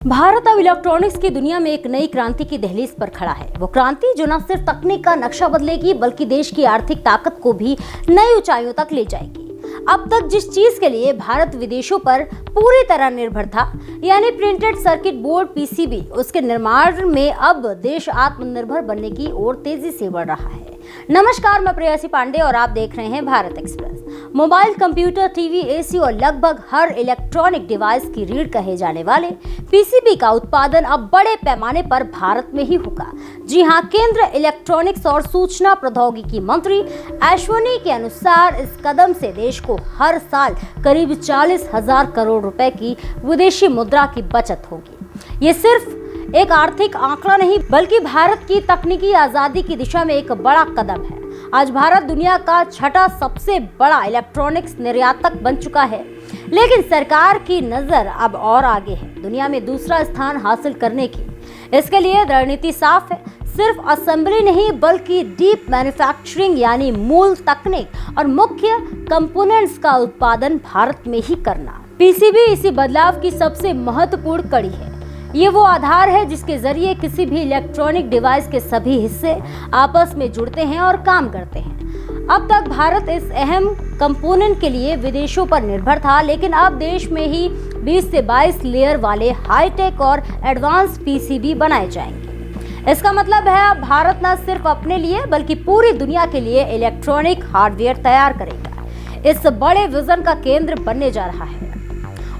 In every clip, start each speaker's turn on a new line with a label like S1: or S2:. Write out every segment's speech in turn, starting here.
S1: भारत अब इलेक्ट्रॉनिक्स की दुनिया में एक नई क्रांति की दहलीज पर खड़ा है। वो क्रांति जो न सिर्फ तकनीक का नक्शा बदलेगी बल्कि देश की आर्थिक ताकत को भी नई ऊंचाइयों तक ले जाएगी। अब तक जिस चीज के लिए भारत विदेशों पर पूरी तरह निर्भर था, यानी प्रिंटेड सर्किट बोर्ड पीसीबी, उसके निर्माण में अब देश आत्मनिर्भर बनने की ओर तेजी से बढ़ रहा है। नमस्कार, मैं प्रेयसी पांडे और आप देख रहे हैं Bharat express. Mobile, computer, TV, AC और लगभग हर इलेक्ट्रॉनिक डिवाइस की रीढ़ कहे जाने वाले पीसीबी का उत्पादन अब बड़े पैमाने पर भारत में ही होगा। जी हां, केंद्र इलेक्ट्रॉनिक्स और सूचना प्रौद्योगिकी मंत्री अश्विनी के अनुसार इस कदम से देश को हर साल करीब 40,000 करोड़ रुपए की विदेशी मुद्रा की बचत होगी। ये सिर्फ एक आर्थिक आंकड़ा नहीं बल्कि भारत की तकनीकी आजादी की दिशा में एक बड़ा कदम है। आज भारत दुनिया का छठा सबसे बड़ा इलेक्ट्रॉनिक्स निर्यातक बन चुका है, लेकिन सरकार की नजर अब और आगे है, दुनिया में दूसरा स्थान हासिल करने की। इसके लिए रणनीति साफ है, सिर्फ असेंबली नहीं बल्कि डीप मैन्युफैक्चरिंग यानी मूल तकनीक और मुख्य कंपोनेंट्स का उत्पादन भारत में ही करना। पीसीबी इसी बदलाव की सबसे महत्वपूर्ण कड़ी है। ये वो आधार है जिसके जरिए किसी भी इलेक्ट्रॉनिक डिवाइस के सभी हिस्से आपस में जुड़ते हैं और काम करते हैं। अब तक भारत इस अहम कंपोनेंट के लिए विदेशों पर निर्भर था, लेकिन अब देश में ही 20 से 22 लेयर वाले हाईटेक और एडवांस पीसीबी बनाए जाएंगे। इसका मतलब है अब भारत न सिर्फ अपने लिए बल्कि पूरी दुनिया के लिए इलेक्ट्रॉनिक हार्डवेयर तैयार करेगा। इस बड़े विजन का केंद्र बनने जा रहा है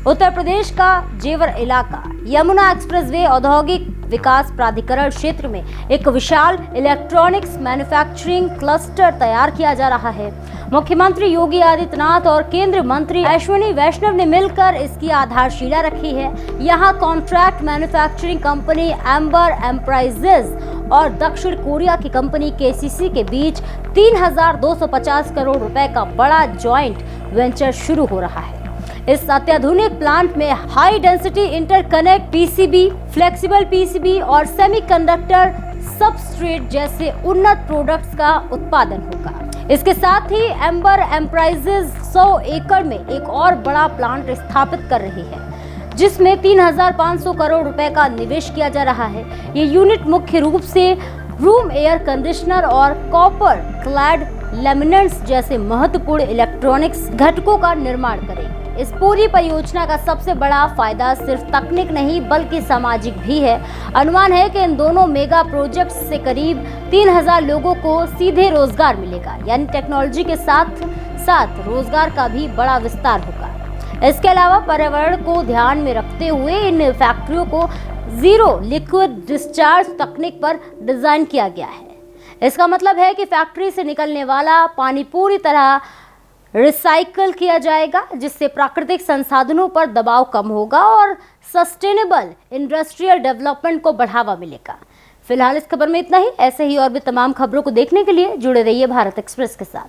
S1: उत्तर प्रदेश का जेवर इलाका। यमुना एक्सप्रेसवे औद्योगिक विकास प्राधिकरण क्षेत्र में एक विशाल इलेक्ट्रॉनिक्स मैन्युफैक्चरिंग क्लस्टर तैयार किया जा रहा है। मुख्यमंत्री योगी आदित्यनाथ और केंद्रीय मंत्री अश्विनी वैष्णव ने मिलकर इसकी आधारशिला रखी है। यहाँ contract manufacturing company amber enterprises और दक्षिण कोरिया की कंपनी केसीसी के बीच 3,250 करोड़ रुपए का बड़ा जॉइंट वेंचर शुरू हो रहा है। इस अत्याधुनिक प्लांट में high density interconnect PCB, flexible PCB और सेमीकंडक्टर सबस्ट्रेट जैसे उन्नत प्रोडक्ट्स का उत्पादन होगा। इसके साथ ही एम्बर एंटरप्राइजेज 100 एकड़ में एक और बड़ा प्लांट स्थापित कर रही है, जिसमें 3,500 करोड़ रुपए का निवेश किया जा रहा है। ये यूनिट मुख्य रूप से रूम एयर कंडीशनर और कॉपर क्लैड लैमिनेट्स जैसे महत्वपूर्ण इलेक्ट्रॉनिक्स घटकों का निर्माण करेगी। इस पूरी परियोजना का सबसे बड़ा फायदा सिर्फ तकनीक नहीं बल्कि सामाजिक भी है। अनुमान है कि इन दोनों मेगा प्रोजेक्ट्स से करीब 3,000 लोगों को सीधे रोजगार मिलेगा, यानी टेक्नोलॉजी के साथ साथ रोजगार का भी बड़ा विस्तार होगा। इसके अलावा पर्यावरण को ध्यान में रखते हुए इन फैक्ट्रियों को जीरो लिक्विड डिस्चार्ज तकनीक पर डिजाइन किया गया है। इसका मतलब है कि फैक्ट्री से निकलने वाला पानी पूरी तरह रिसाइकल किया जाएगा, जिससे प्राकृतिक संसाधनों पर दबाव कम होगा और सस्टेनेबल इंडस्ट्रियल डेवलपमेंट को बढ़ावा मिलेगा। फिलहाल इस खबर में इतना ही। ऐसे ही और भी तमाम खबरों को देखने के लिए जुड़े रहिए भारत एक्सप्रेस के साथ।